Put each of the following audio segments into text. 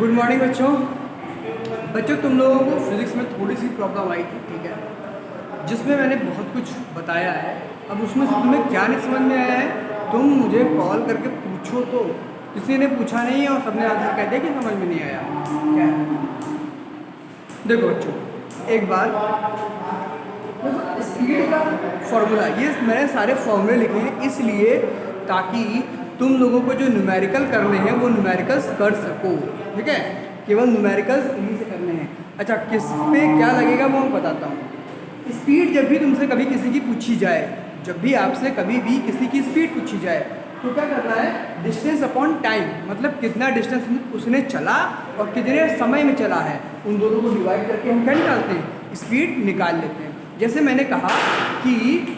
Good morning बच्चों तुम लोगों को फिज़िक्स में थोड़ी सी प्रॉब्लम आई थी, ठीक है, जिसमें मैंने बहुत कुछ बताया है। अब उसमें से तुम्हें क्या नहीं समझ में आया है, तुम मुझे कॉल करके पूछो। तो किसी ने पूछा नहीं है और सबने आंसर कह दिया कि समझ में नहीं आया। क्या है? देखो बच्चों, एक बार स्पीड का फॉर्मूला, ये मैंने सारे फॉर्मूले लिखे हैं इसलिए ताकि तुम लोगों को जो न्यूमेरिकल करने हैं वो न्यूमेरिकल्स कर सको, ठीक है। केवल न्यूमेरिकल्स इन्हीं से करने हैं। अच्छा, किस पे क्या लगेगा वो मैं बताता हूँ। स्पीड जब भी तुमसे कभी किसी की पूछी जाए, जब भी आपसे कभी भी किसी की स्पीड पूछी जाए तो क्या करना है, डिस्टेंस अपॉन टाइम, मतलब कितना डिस्टेंस उसने चला और कितने समय में चला है, उन दोनों को डिवाइड करके हम क्या निकालते हैं, स्पीड निकाल लेते हैं। जैसे मैंने कहा कि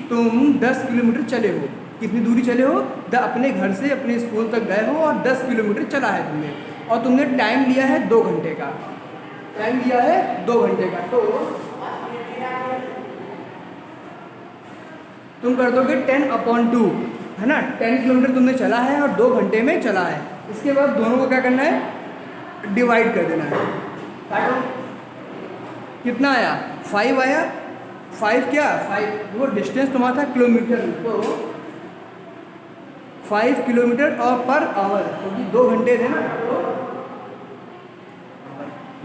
तुम 10 किलोमीटर चले हो, कितनी दूरी चले हो, अपने घर से अपने स्कूल तक गए हो और 10 किलोमीटर चला है तुमने, और तुमने टाइम लिया है 2 घंटे का, टाइम लिया है 2 घंटे का। तो तुम कर दोगे 10/2, है ना। 10 किलोमीटर तुमने चला है और 2 घंटे में चला है। इसके बाद दोनों को क्या करना है, डिवाइड कर देना है। काटो, कितना आया, 5 आया। 5 क्या, 5 वो डिस्टेंस तुम्हारा था किलोमीटर, तो 5 किलोमीटर और पर आवर, क्योंकि 2 घंटे थे ना, तो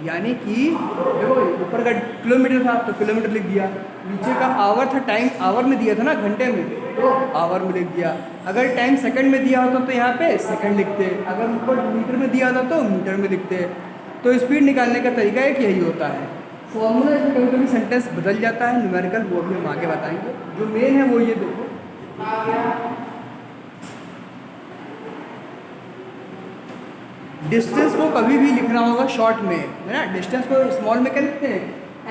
यानी कि देखो ऊपर का किलोमीटर था तो किलोमीटर लिख दिया, नीचे का आवर था, टाइम आवर में दिया था ना, घंटे में, तो आवर में लिख दिया। अगर टाइम सेकंड में दिया होता तो यहाँ पे सेकंड लिखते, अगर ऊपर मीटर में दिया होता तो मीटर में लिखते। तो स्पीड निकालने का तरीका एक यही होता है। फॉर्मूला इसमें कभी कभी सेंटेंस बदल जाता है, न्यूमेरिकल वो भी हम आगे बताएंगे। जो मेन है वो ये देखो, डिस्टेंस को कभी भी लिखना होगा शॉर्ट में, है ना। डिस्टेंस को स्मॉल में क्या लिखते हैं,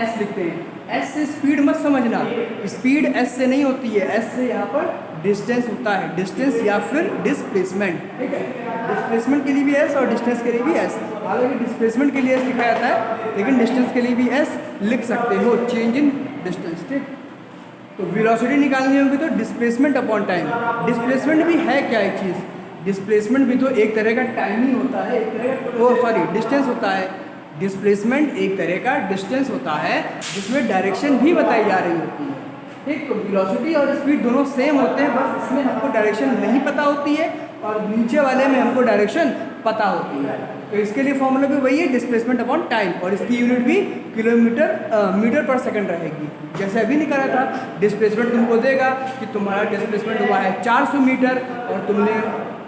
एस लिखते हैं। एस से स्पीड मत समझना, स्पीड एस से नहीं होती है, एस से यहाँ पर डिस्टेंस होता है, डिस्टेंस या फिर डिस्प्लेसमेंट, ठीक है। डिस्प्लेसमेंट के लिए भी एस और डिस्टेंस के लिए भी एस, हालांकि डिस्प्लेसमेंट के लिए एस लिखा जाता है लेकिन डिस्टेंस के लिए भी एस लिख सकते हो, चेंज इन डिस्टेंस, ठीक। तो वेलोसिटी निकालनी होगी तो डिस्प्लेसमेंट अपॉन टाइम। डिस्प्लेसमेंट भी है क्या एक चीज़, डिस्प्लेसमेंट भी तो एक तरह का टाइम ही होता है, एक तरह का डिस्टेंस होता है। डिस्प्लेसमेंट एक तरह का डिस्टेंस होता है जिसमें डायरेक्शन भी बताई जा रही होती है, ठीक। तो वेलोसिटी और स्पीड दोनों सेम होते हैं, बस इसमें हमको डायरेक्शन नहीं पता होती है और नीचे वाले में हमको डायरेक्शन पता होती है। तो इसके लिए फॉर्मूला भी वही है, डिस्प्लेसमेंट अपॉन टाइम, और इसकी यूनिट भी मीटर पर सेकंड रहेगी। जैसे अभी निकाला था, डिस्प्लेसमेंट तुमको देगा कि तुम्हारा डिस्प्लेसमेंट हुआ है 400 मीटर और तुमने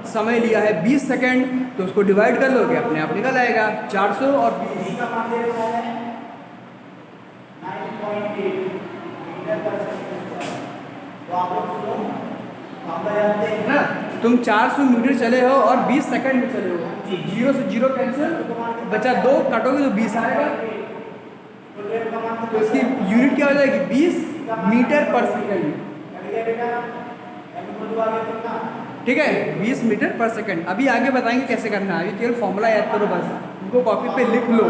समय लिया है 20 सेकंड, तो उसको डिवाइड कर लोगे, अपने आप निकल आएगा 400 और 20 ना। तुम 400 मीटर चले हो और 20 सेकंड में चले हो, 0 से 0 कैंसिल, बचा 2, काटोगे तो 20 आएगा, तो इसकी यूनिट क्या हो जाएगी, 20 मीटर पर सेकंड, ठीक है, 20 मीटर पर सेकंड। अभी आगे बताएंगे कैसे करना है, अभी केवल फॉर्मूला याद करो बस, उनको कॉपी पे लिख लो।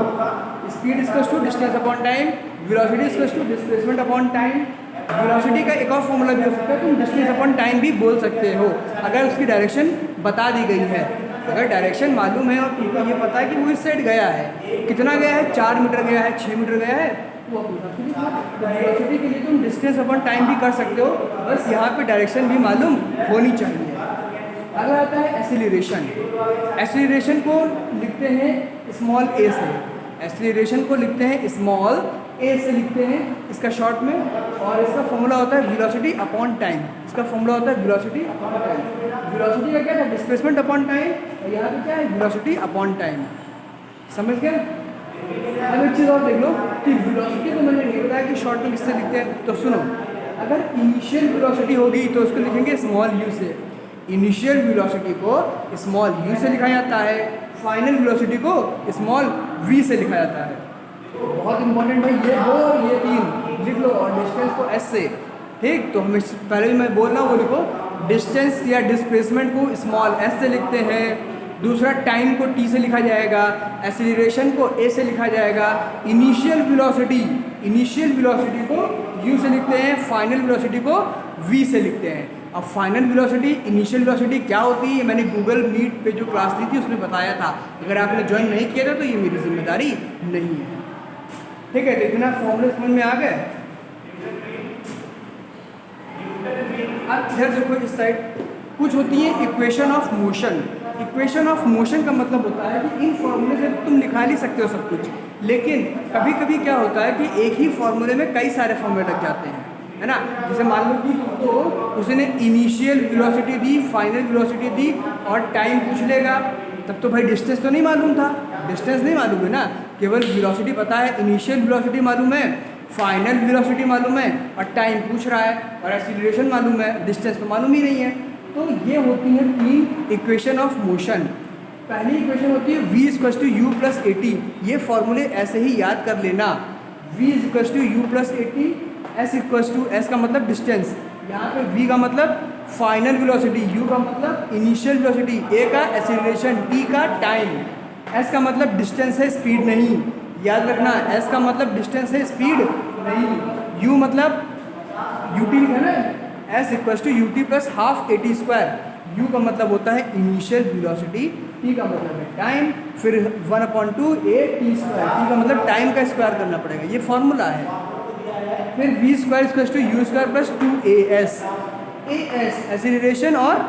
Speed equals to distance upon time, velocity equals to displacement upon time. Velocity का एक और फॉर्मूला भी हो सकता है, तुम डिस्टेंस अपॉन टाइम भी बोल सकते हो अगर उसकी डायरेक्शन बता दी गई है। अगर डायरेक्शन मालूम है और तुमको ये पता है कि वो इस साइड गया है, कितना गया है, 4 मीटर गया है, 6 मीटर गया है, तो वेलोसिटी के लिए तुम डिस्टेंस अपॉन टाइम भी कर सकते हो, बस यहाँ पे डायरेक्शन भी मालूम होनी चाहिए। अगर आता है एसिलरेशन, एसिलरेशन को लिखते हैं स्मॉल ए से, एसिलरेशन को लिखते हैं स्मॉल ए से लिखते हैं इसका शॉर्ट में, और इसका फॉर्मूला होता है वेलोसिटी अपॉन टाइम। इसका फॉर्मूला होता है वेलोसिटी अपॉन टाइम। वेलोसिटी का क्या है, डिस्प्लेसमेंट अपॉन टाइम, और यहाँ पे क्या है, वेलोसिटी अपॉन टाइम। समझ गए। अब एक चीज़ और देख लो कि वेलोसिटी को मैंने नहीं बताया कि शॉर्ट में किससे लिखते हैं, तो सुनो, अगर इनिशियल वेलोसिटी होगी तो उसको लिखेंगे स्मॉल यू से, इनिशियल वेलोसिटी को स्मॉल यू से लिखा जाता है, फाइनल वेलोसिटी को स्मॉल वी से लिखा जाता है। बहुत इंपॉर्टेंट भाई, ये 2 और ये 3 लिख लो, और डिस्टेंस को एस से, ठीक। तो हमें पहले भी मैं बोल रहा हूँ वो लिखो, डिस्टेंस या डिस्प्लेसमेंट को स्मॉल एस से लिखते हैं, दूसरा टाइम को टी से लिखा जाएगा, एसिलरेशन को ए से लिखा जाएगा, इनिशियल वेलोसिटी को यू से लिखते हैं, फाइनल वेलोसिटी को वी से लिखते हैं। अब फाइनल वेलोसिटी, इनिशियल वेलोसिटी क्या होती है, मैंने गूगल मीट पे जो क्लास दी थी उसमें बताया था। अगर आपने ज्वाइन नहीं किया था तो ये मेरी जिम्मेदारी नहीं है। ठीक है, तो इतना फॉर्मूला समझ में आ गया। अब इधर देखो इस साइड कुछ होती है equation of motion. Equation of motion का मतलब होता है कि इन फॉर्मूले से तुम लिखा नहीं सकते हो सब कुछ, लेकिन कभी कभी क्या होता है कि एक ही फॉर्मूले में कई सारे फॉर्मूले लग जाते हैं, है ना। जैसे मान लो कि तुमको उसने इनिशियल वेलोसिटी दी, फाइनल वेलोसिटी दी और टाइम पूछ लेगा, तब तो भाई डिस्टेंस तो नहीं मालूम था, डिस्टेंस नहीं मालूम है ना, केवल वेलोसिटी पता है, इनिशियल वेलोसिटी मालूम है, फाइनल वेलोसिटी मालूम है और टाइम पूछ रहा है और एक्सीलरेशन मालूम है, डिस्टेंस तो मालूम ही नहीं है। तो ये होती है तीन इक्वेशन ऑफ मोशन। पहली इक्वेशन होती है v equals to u plus a t. ये फॉर्मूले ऐसे ही याद कर लेना, v equals to u plus a t, s equals to, s का मतलब डिस्टेंस, यहाँ पे v का मतलब फाइनल वेलोसिटी, u का मतलब इनिशियल वेलोसिटी, a का एक्सीलरेशन, t का टाइम, s का मतलब डिस्टेंस है, स्पीड नहीं, याद रखना, s का मतलब डिस्टेंस है, स्पीड नहीं, u मतलब ut लिखा ना, s equals to ut plus half a t square. u का मतलब होता है इनिशियल वेलोसिटी, t का मतलब है टाइम, फिर 1/2 a t स्क्वायर, t का मतलब टाइम का स्क्वायर करना पड़ेगा, ये फॉर्मूला है। फिर v square equals to u square plus 2as, as acceleration और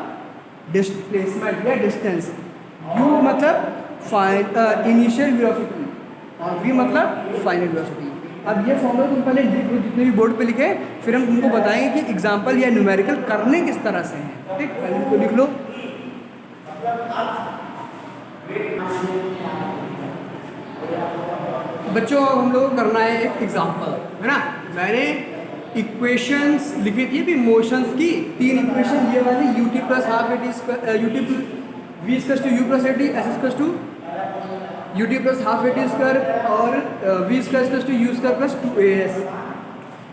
डिस्प्लेसमेंट या डिस्टेंस, u मतलब इनिशियल वेलोसिटी और v मतलब फाइनल वेलोसिटी। अब ये फॉर्मूला तुम पहले लिख लो जितने भी बोर्ड पे लिखे, फिर हम तुमको बताएंगे कि एग्जाम्पल या न्यूमेरिकल करने किस तरह से हैं। ठीक, पहले इनको लिख लो। बच्चों हम लोग करना है एक एग्जाम्पल, है ना। मैंने इक्वेशंस लिखी थी भी मोशंस की, तीन इक्वेशन ये वाली, u t plus half a t square, u t v equals to u plus a t, s equals to u t plus half a t square और v square equals to u square plus 2as।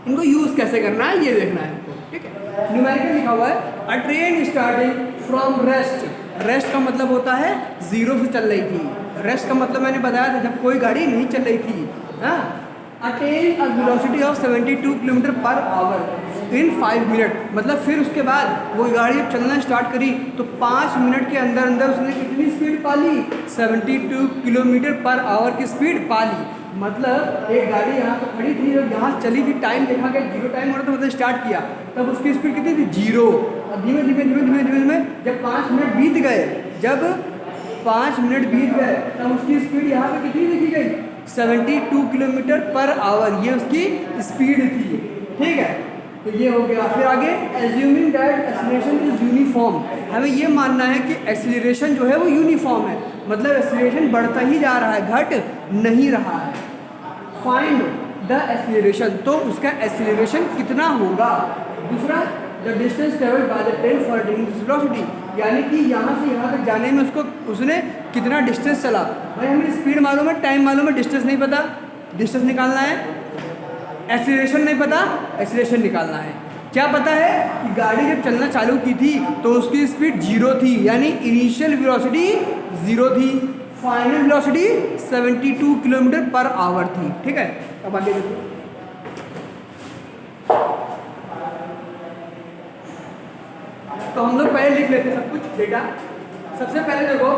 इनको use कैसे करना है ये देखना है इनको। ठीक है, न्यूमेरिकल लिखा हुआ है, अ train starting from rest. Rest का मतलब होता है जीरो से चल रही थी, रेस्ट का मतलब मैंने बताया था जब कोई गाड़ी नहीं चल रही थी, हाँ। Attain a velocity of 72 kilometre per hour in 5 minute, मतलब फिर उसके बाद वो गाड़ी जब चलना स्टार्ट करी तो 5 मिनट के अंदर अंदर उसने कितनी स्पीड पा ली, 72 किलोमीटर पर आवर की स्पीड पा ली। मतलब एक गाड़ी यहाँ पर खड़ी थी और यहाँ चली थी, टाइम देखा गया, जीरो टाइम हो रहा था, मतलब स्टार्ट किया, तब उसकी स्पीड कितनी थी, जीरो। और धीमे धीमे धीमे धीमे धीमे धीमे जब 5 मिनट बीत गए, जब 5 मिनट बीत गए तब उसकी स्पीड यहाँ पे कितनी लिखी गई, 72 किलोमीटर पर आवर, ये उसकी स्पीड थी। ठीक है, तो ये हो गया। फिर आगे, assuming that acceleration is uniform, हमें ये मानना है कि एक्सीलरेशन जो है वो यूनिफॉर्म है, मतलब एक्सीलरेशन बढ़ता ही जा रहा है, घट नहीं रहा है। फाइंड द एक्सीलरेशन, तो उसका एक्सीलरेशन कितना होगा। दूसरा, the distance travelled by the train for attaining this velocity, यानी कि यहाँ से यहाँ तक जाने में उसने कितना डिस्टेंस चला। भाई हमें स्पीड मालूम है, टाइम मालूम है, डिस्टेंस नहीं पता, डिस्टेंस निकालना है। एक्सीलरेशन नहीं पता, एक्सीलरेशन निकालना है। क्या पता है कि गाड़ी जब चलना चालू की थी तो उसकी स्पीड जीरो थी, यानी इनिशियल वेलोसिटी जीरो थी, final velocity 72 kilometre per hour थी। ठीक है, अब आगे देखो। तो हम लोग पहले लिख लेते हैं सब कुछ डेटा। सबसे पहले देखो,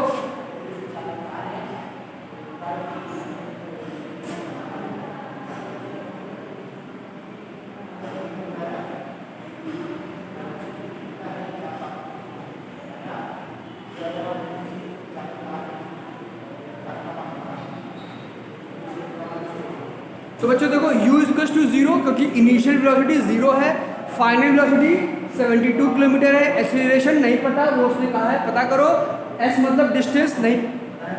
तो बच्चों देखो u इक्वल्स टू जीरो, क्योंकि इनिशियल वेलोसिटी जीरो है, फाइनल वेलोसिटी 72 किलोमीटर है, एक्सीलरेशन नहीं पता, वो उसने कहा है पता करो, s मतलब डिस्टेंस नहीं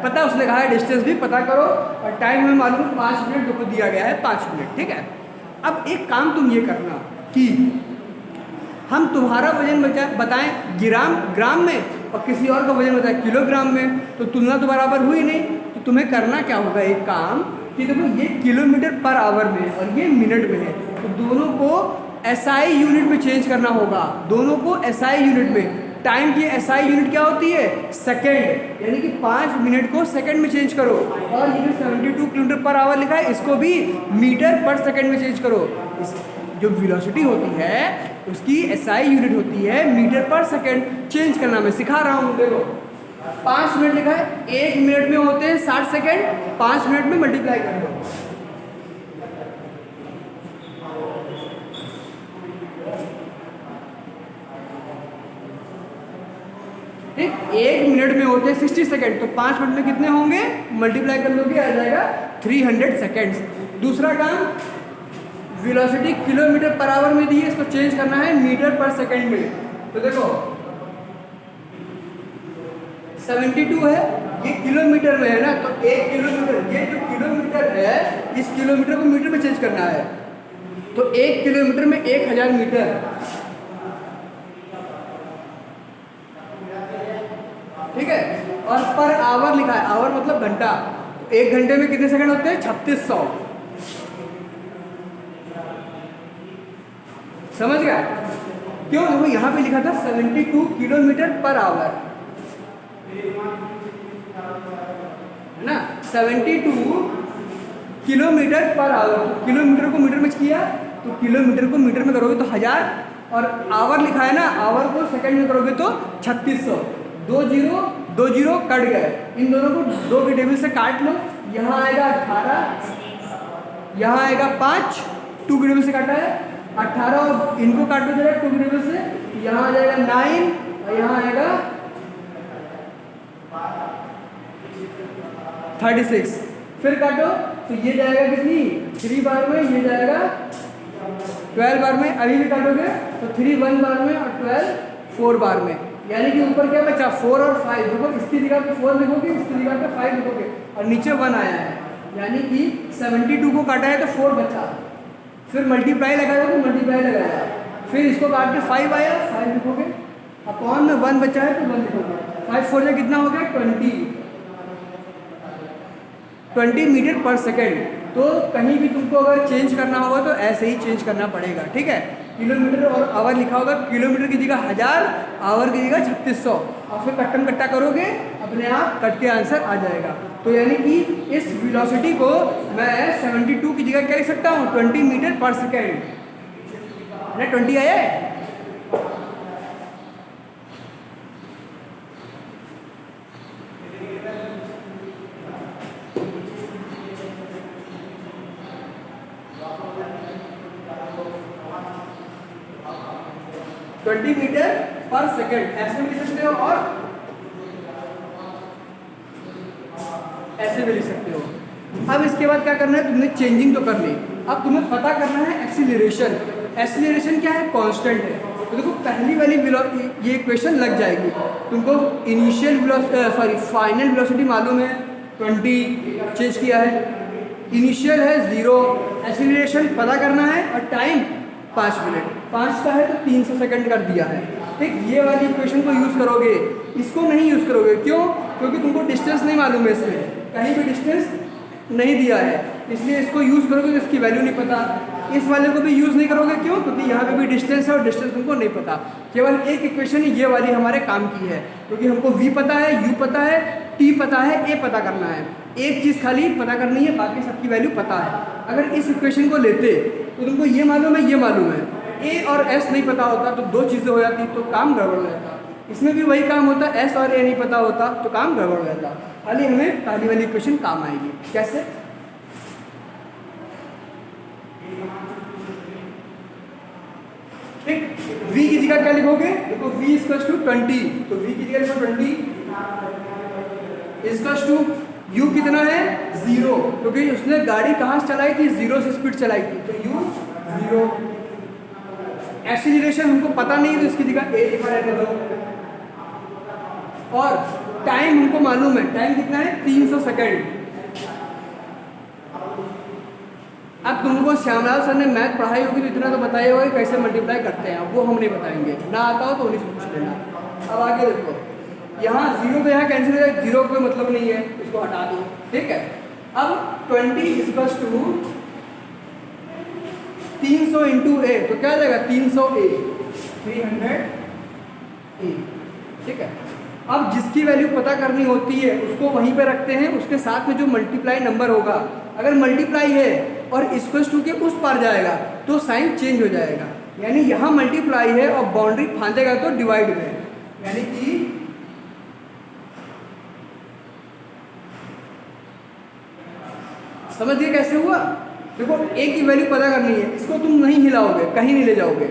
पता, उसने कहा है डिस्टेंस भी पता करो, और टाइम हमें मालूम 5 मिनट जो को दिया गया है 5 मिनट। ठीक है, अब एक काम तुम ये करना कि हम तुम्हारा वजन बताएं ग्राम में और किसी और का वजन बताएं किलोग्राम में, तो तुलना तो बराबर हुई नहीं। तो तुम्हें करना क्या होगा, एक काम कि देखो ये किलोमीटर पर आवर में है और ये मिनट में है, तो दोनों को एसआई यूनिट में चेंज करना होगा, दोनों को एसआई यूनिट में। टाइम की एसआई यूनिट क्या होती है, सेकंड, यानी कि 5 मिनट को सेकंड में चेंज करो, और ये जो 72 किलोमीटर पर आवर लिखा है इसको भी मीटर पर सेकंड में चेंज करो। जो वेलोसिटी होती है उसकी एसआई यूनिट होती है मीटर पर सेकंड। चेंज करना मैं सिखा रहा हूँ, देखो 5 मिनट लिखा है, 1 मिनट में होते हैं 60 सेकंड, 5 मिनट में मल्टीप्लाई कर दो। ठीक, 1 मिनट में होते हैं 60 सेकंड, तो 5 मिनट में कितने होंगे, मल्टीप्लाई कर लोगे आ जाएगा 300 सेकंड्स। दूसरा काम, वेलोसिटी किलोमीटर पर आवर में दी है, इसको चेंज करना है मीटर पर सेकंड में। तो देखो 72 है, ये किलोमीटर में है ना, तो 1 किलोमीटर, ये जो किलोमीटर है इस किलोमीटर को मीटर में चेंज करना है, तो 1 किलोमीटर में 1000 मीटर। ठीक है, और पर आवर लिखा है, आवर मतलब घंटा, तो 1 घंटे में कितने सेकंड होते हैं, 3600। समझ गया क्यों? देखो यहाँ पे लिखा था 72 किलोमीटर पर आवर, है ना, 72 किलोमीटर पर आवर। किलोमीटर को मीटर में किया तो किलोमीटर को मीटर में करोगे तो 1000, और आवर लिखा है ना, आवर को सेकंड में करोगे तो 3600। 2 जीरो कट गए, इन दोनों को 2 के टेबल से काट लो, यहाँ आएगा 18, यहाँ आएगा 5, 2 के टेबल से काटा है 18, और इनको काटो जरा 2 के टेबल से, यहाँ आ जाएगा 9 और यहाँ आएगा 36। फिर काटो तो ये जाएगा कितनी, 3 बार में, ये जाएगा 12 बार में। अभी भी काटोगे तो 3 1 बार में और 12 4 बार में, यानी कि ऊपर क्या बचा, 4 और 5। देखो इसकी जगह पे 4 लिखोगे, इसकी जगह पे 5 लिखोगे, और नीचे 1 आया है, यानी कि 72 को काटा है तो 4 बचा। फिर मल्टीप्लाई लगाया तो मल्टीप्लाई लगाया, फिर इसको काट के 5 आया, 5 लिखोगे, अपॉन में 1 बचा है तो 1 लिखोगे। 5 4 कितना हो गया, 20 मीटर पर सेकेंड। तो कहीं भी तुमको अगर चेंज करना होगा तो ऐसे ही चेंज करना पड़ेगा। ठीक है, किलोमीटर और आवर लिखा होगा, किलोमीटर की जगह 1000, आवर की जगह 3600, और फिर कट्टम कट्टा करोगे अपने आप कट के आंसर आ जाएगा। तो यानी कि इस वेलोसिटी को मैं 72 की जगह क्या लिख सकता हूँ, 20 मीटर पर सेकेंड। 20 आया है, मीटर पर सेकेंड ऐसे भी लिख सकते हो और ऐसे भी लिख सकते हो। अब इसके बाद क्या करना है, तुमने चेंजिंग तो कर ली, अब तुम्हें पता करना है एक्सीलरेशन। एक्सीलरेशन क्या है, कांस्टेंट है। तो देखो पहली वाली ये इक्वेशन लग जाएगी तुमको। इनिशियल फाइनल वेलोसिटी मालूम है 20, चेंज किया है, इनिशियल है 0, एक्सीलरेशन पता करना है, और टाइम 5 मिनट, 5 का है तो 300 सेकंड कर दिया है। ठीक, ये वाली इक्वेशन को यूज़ करोगे, इसको नहीं यूज़ करोगे। क्यों? क्योंकि तुमको डिस्टेंस नहीं मालूम है, इसमें कहीं भी डिस्टेंस नहीं दिया है, इसलिए इसको यूज़ करोगे तो इसकी वैल्यू नहीं पता। इस वाले को भी यूज़ नहीं करोगे, क्यों? क्योंकि यहाँ पे भी डिस्टेंस है और डिस्टेंस तुमको नहीं पता। केवल एक इक्वेशन ये वाली हमारे काम की है, क्योंकि हमको v पता है, u पता है, t पता है, a पता करना है। एक चीज़ खाली पता करनी है, बाकी सबकी वैल्यू पता है। अगर इस इक्वेशन को लेते तो तुमको ये मालूम है, ये मालूम है, a और s नहीं पता होता तो 2 चीज़ें हो जाती, तो काम गड़बड़ हो जाता। इसमें भी वही काम होता, s और a नहीं पता होता तो काम गड़बड़ हो जाता। खाली हमें पहली वाली इक्वेशन काम आएगी। कैसे? ठीक, v की जगह क्या लिखोगे, देखो v इक्वल्स टू 20, तो v की जगह लिखो 20 इक्वल्स टू u कितना है 0, क्योंकि उसने गाड़ी कहाँ से चलाई थी, 0 से स्पीड चलाई थी, तो u 0। एक्सीलरेशन हमको पता नहीं है तो इसकी जगह a लिखा रहेगा। और टाइम हमको मालूम है, टाइम कितना है 300 सेकंड। अब तुमको श्यामलाल सर ने मैथ पढ़ाई होगी तो इतना तो बताया होगा कैसे मल्टीप्लाई करते हैं, वो हम नहीं बताएंगे, ना आता हो तो उन्हीं से पूछ लेना। अब आगे देखो, यहाँ 0 तो यहाँ कैंसिल हो जाए, 0 कोई मतलब नहीं है, इसको हटा दो। ठीक है, अब 20 इक्वल्स टू 300 इंटू ए, तो क्या आ जाएगा 300 a, 300 a। ठीक है, अब जिसकी वैल्यू पता करनी होती है उसको वहीं पे रखते हैं, उसके साथ में जो मल्टीप्लाई नंबर होगा, अगर मल्टीप्लाई है और इक्वल्स टू के उस पार जाएगा तो साइन चेंज हो जाएगा। यानी यहाँ मल्टीप्लाई है और बाउंड्री फांदेगा तो डिवाइड में, यानी कि समझिए कैसे हुआ। देखो ए की वैल्यू पता करनी है, इसको तुम नहीं हिलाओगे, कहीं नहीं ले जाओगे,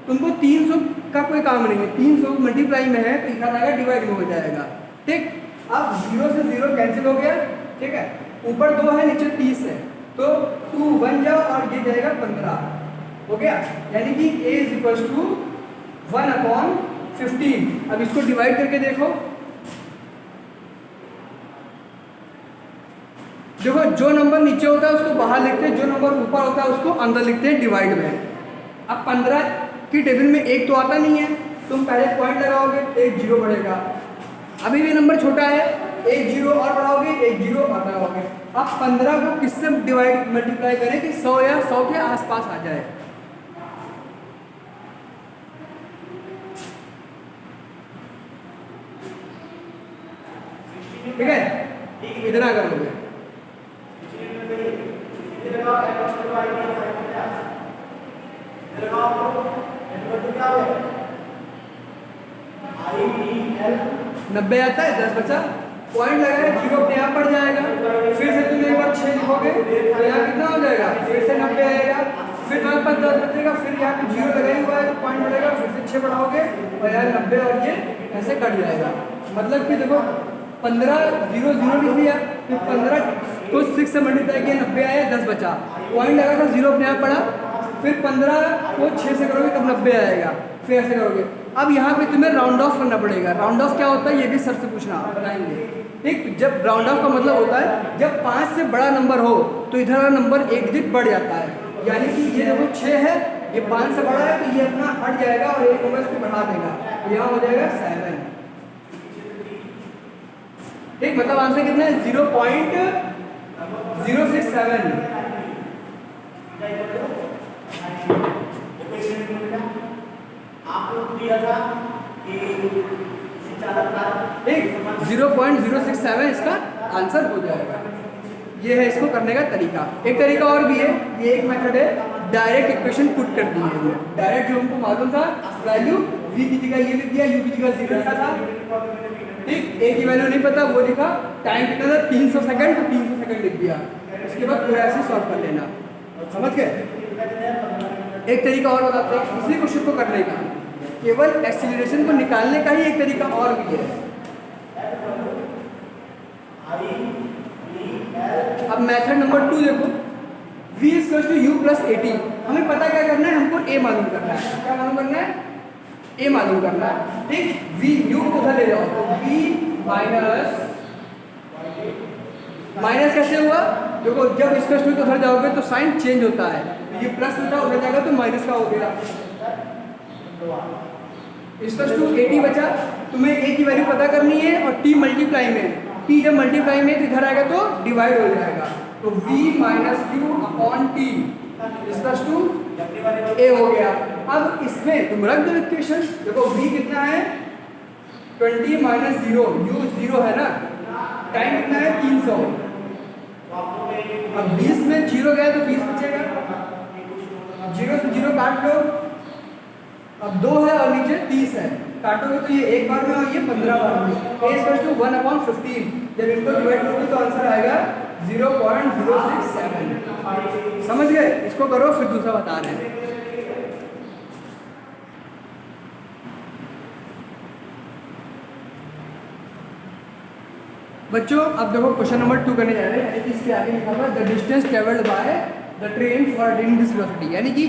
तुमको 300 का कोई काम नहीं है, 300 मल्टीप्लाई में है तो इधर आएगा डिवाइड में हो जाएगा। ठीक, अब 0 से 0 कैंसिल हो गया। ठीक है, ऊपर 2 है नीचे 30 है तो 2 बन जाओ और ये जाएगा 15 हो गया। यानी कि a इज इक्वल टू 1/15। अब इसको डिवाइड करके देखो, देखो जो नंबर नीचे होता है उसको बाहर लिखते हैं, जो नंबर ऊपर होता है उसको अंदर लिखते हैं डिवाइड में। अब 15 की टेबल में 1 तो आता नहीं है, तुम पहले पॉइंट लगाओगे, 1 0 बढ़ेगा। अभी भी नंबर छोटा है, 1 0 और बढ़ाओगे, 1 0 और लगाओगे। अब 15 को किससे डिवाइड मल्टीप्लाई करें कि 100 या 100 के आसपास आ जाए। ठीक है, इतना करोगे। नब्बे आता है, 10 बचा, पॉइंट लगाए, 0 अपने आप पड़ जाएगा। फिर से तुम एक बार 6 लिखोगे तो यहाँ कितना हो जाएगा, फिर से 90 आएगा, फिर तुम्हारे पास 10 बचेगा, फिर यहाँ पे 0 लगाया हुआ है तो पॉइंट बढ़ेगा, फिर से 6 बढ़ाओगे और यहाँ 90 और ये ऐसे कट जाएगा। मतलब कि देखो 15 0 0 लिख लिया, फिर 15 को 6 से मल्टीप्लाई किया, 90 आया, 10 बचा, पॉइंट लगा था, 0 अपने आप पड़ा, फिर 15 को 6 से करोगे तब 90 आएगा, फिर ऐसे करोगे। अब यहाँ पे तुम्हें राउंड ऑफ करना पड़ेगा। राउंड ऑफ क्या होता है ये भी सर से पूछना, बताएंगे। ठीक, जब राउंड ऑफ का मतलब होता है जब 5 से बड़ा नंबर हो तो इधर वाला नंबर एक डिजिट बढ़ जाता है। यानी कि ये देखो 6 है, ये 5 से बड़ा है तो ये अपना हट जाएगा और एक नंबर इसको बढ़ा देगा, तो यहाँ हो जाएगा 7। ठीक, मतलब आंसर कितना है 0.067। ठीक, 0.067 इसका आंसर हो जाएगा। ये है इसको करने का तरीका। एक तरीका और भी है, ये एक मेथड है, डायरेक्ट इक्वेशन पुट कर दी है। डायरेक्ट जो हमको मालूम था वैल्यू v की जगह ये लिख दिया, u की जगह 0 लिखा था। ठीक, a की वैल्यू नहीं पता वो लिखा, टाइम कितना था 300 सेकंड तो 300 सेकंड लिख दिया। उसके बाद पूरा ऐसे सॉल्व कर लेना, समझ गए। एक तरीका और बताते हैं इसी क्वेश्चन को करने का, केवल एक्सीलरेशन को निकालने का ही एक तरीका और भी है। अब मेथड नंबर 2 देखो, v equals to u plus 80। हमें पता क्या करना है, हमको a मालूम करना है। क्या मालूम करना है, a मालूम करना है। ठीक, v u को उधर ले जाओ तो v माइनस कैसे हुआ, देखो जब इसका टू उधर जाओगे तो साइन चेंज होता है, ये प्लस होता उधर जाएगा तो माइनस का हो गया। इसका टू 80 बचा, तुम्हें a की वैल्यू पता करनी है और t मल्टीप्लाई में, t जब मल्टीप्लाई में तो इधर आएगा तो डिवाइड हो जाएगा, तो v minus Q upon T इसका टू a हो गया। अब इसमें तुम रख दो इक्वेशन, देखो v कितना है 20 माइनस 0, u 0 है ना, टाइम कितना है 300। अब 20 में 0 गया तो 20 बचेगा, 0 से 0 काट लो, अब 2 है और नीचे 30 है, काटोगे तो ये एक बार में और ये 15 बार में, a इक्वल टू 1/15। जब इनको डिवाइड करोगे तो आंसर आएगा 0.067। समझ गए, इसको करो फिर दूसरा बता रहे हैं। बच्चों अब देखो क्वेश्चन नंबर 2 करने जा रहे हैं, यानी कि इसके आगे लिखा हुआ the distance travelled by the train for attaining this velocity. यानी कि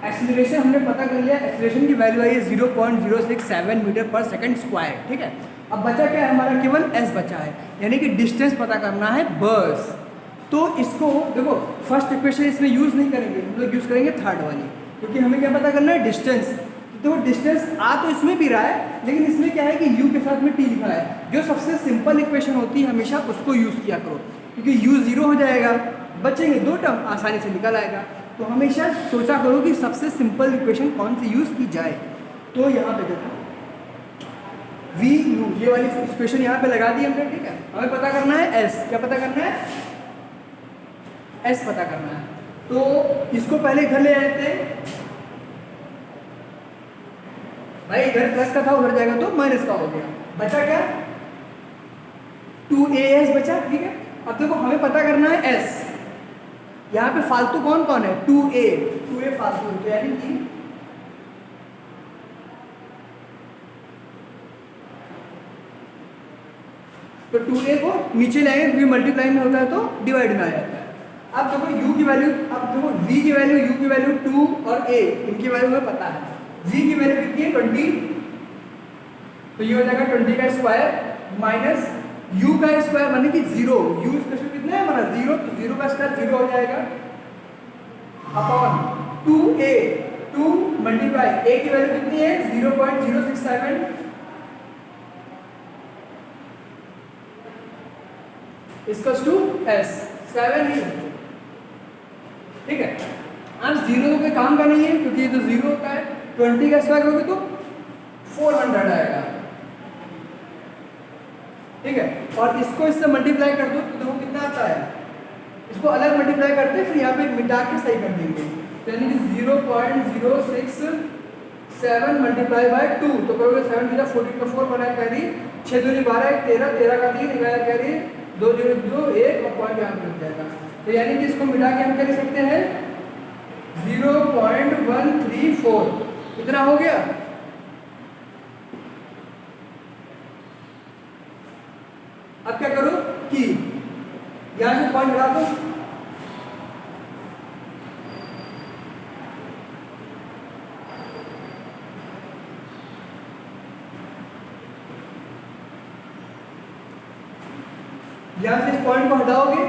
एक्सीलरेशन हमने पता कर लिया, एक्सीलरेशन की वैल्यू आई है 0.067 मीटर पर सेकंड स्क्वायर। ठीक है, अब बचा क्या है हमारा, केवल s बचा है, यानी कि डिस्टेंस पता करना है बस। तो इसको देखो फर्स्ट इक्वेशन इसमें यूज़ नहीं करेंगे, हम लोग यूज़ करेंगे थर्ड वाली, क्योंकि हमें क्या पता करना है डिस्टेंस। तो डिस्टेंस आ तो इसमें भी रहा है, लेकिन इसमें क्या है कि u के साथ में t लिखा है। जो सबसे सिंपल इक्वेशन होती है हमेशा उसको यूज़ किया करो, क्योंकि u 0 हो जाएगा, बचेंगे 2 टर्म, आसानी से निकल आएगा। तो हमेशा सोचा करो कि सबसे सिंपल इक्वेशन कौन सी यूज़ की जाए। तो यहाँ पे देखो v u, ये वाली इक्वेशन यहाँ पे लगा दी हमने। ठीक है, हमें पता करना है s, क्या पता करना है, s पता करना है। तो इसको पहले इधर ले आते हैं भाई, इधर प्लस का था उधर जाएगा तो माइनस का हो गया, बचा क्या 2as बचा। ठीक है, अब देखो हमें पता करना है s, यहाँ पे फालतू कौन कौन है 2a फालतू है, तो यानी कि तो 2a को नीचे लाएंगे क्योंकि मल्टीप्लाई में होता है तो डिवाइड में आ जाता है। अब देखो u की वैल्यू, अब देखो v की वैल्यू, u की वैल्यू 2 और a इनकी वैल्यू हमें पता है। v की वैल्यू कितनी है 20, तो ये हो जाएगा 20 का स्क्वायर माइनस u का स्क्वायर माने कि 0, u स्क्वायर कितना है हमारा 0, तो 0 का स्क्वायर 0 हो जाएगा अपॉन 2a, 2 मल्टीप्लाई a की वैल्यू कितनी है 0.067 इक्वल्स टू s 7 ही है। ठीक है, अब 0 तो कोई काम का नहीं है क्योंकि ये तो 0 होता है, 20 का स्क्वायर करोगे तो 400 आएगा। ठीक है, और इसको इससे मल्टीप्लाई कर दो तो देखो कितना आता है, इसको अलग मल्टीप्लाई करते फिर यहाँ पे मिटा के सही कर देंगे, तो यानी कि 0.067 मल्टीप्लाई बाय 2, तो करोगे 7 का 14 का 4 बनाए कैरी, 6 दूनी 12 13 13 का 3 11 कैरी 2 0 2 1 और पॉइंट यहाँ पे लग जाएगा, तो यानी कि इसको मिटा के हम क्या लिख सकते हैं 0.134, इतना हो गया। अब क्या करो कि यहां से पॉइंट हटा दो, यहां से इस पॉइंट को हटाओगे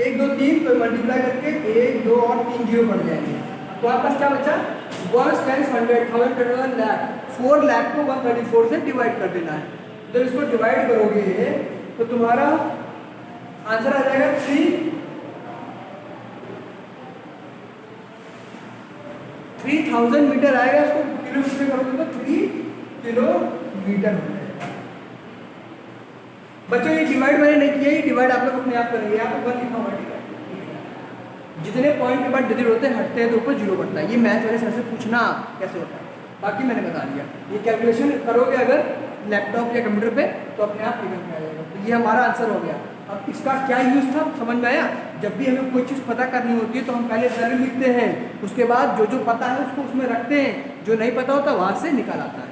1 2 3 तो मल्टीप्लाई करके 1 2 और 3 जीरो बढ़ जाएंगे, तो आपके पास क्या बचा 1 टाइम्स 100,000 लाख, 4 लाख को 134 से डिवाइड कर देना है। जब इसको डिवाइड करोगे तो तुम्हारा आंसर आ जाएगा 3000 मीटर आएगा, इसको किलोमीटर में करोगे तो 3 किलोमीटर हो जाएगा। बच्चों ये डिवाइड मैंने नहीं किया, ये डिवाइड आप लोग अपने आप करेंगे, यहाँ पे 1 लिखा हुआ डिवाइड, जितने पॉइंट के बाद डिजिट होते हैं हटते हैं तो ऊपर 0 बढ़ता है। ये मैथ वाले सर से पूछना कैसे होता है, बाकी मैंने बता दिया। ये कैलकुलेशन करोगे अगर लैपटॉप या कंप्यूटर पे तो अपने आप निकल के आ जाएगा। तो ये हमारा आंसर हो गया। अब इसका क्या यूज़ था समझ में आया। जब भी हमें कोई चीज़ पता करनी होती है तो हम पहले वैल्यू लिखते हैं, उसके बाद जो जो पता है उसको उसमें रखते हैं, जो नहीं पता होता वहाँ से निकल आता है।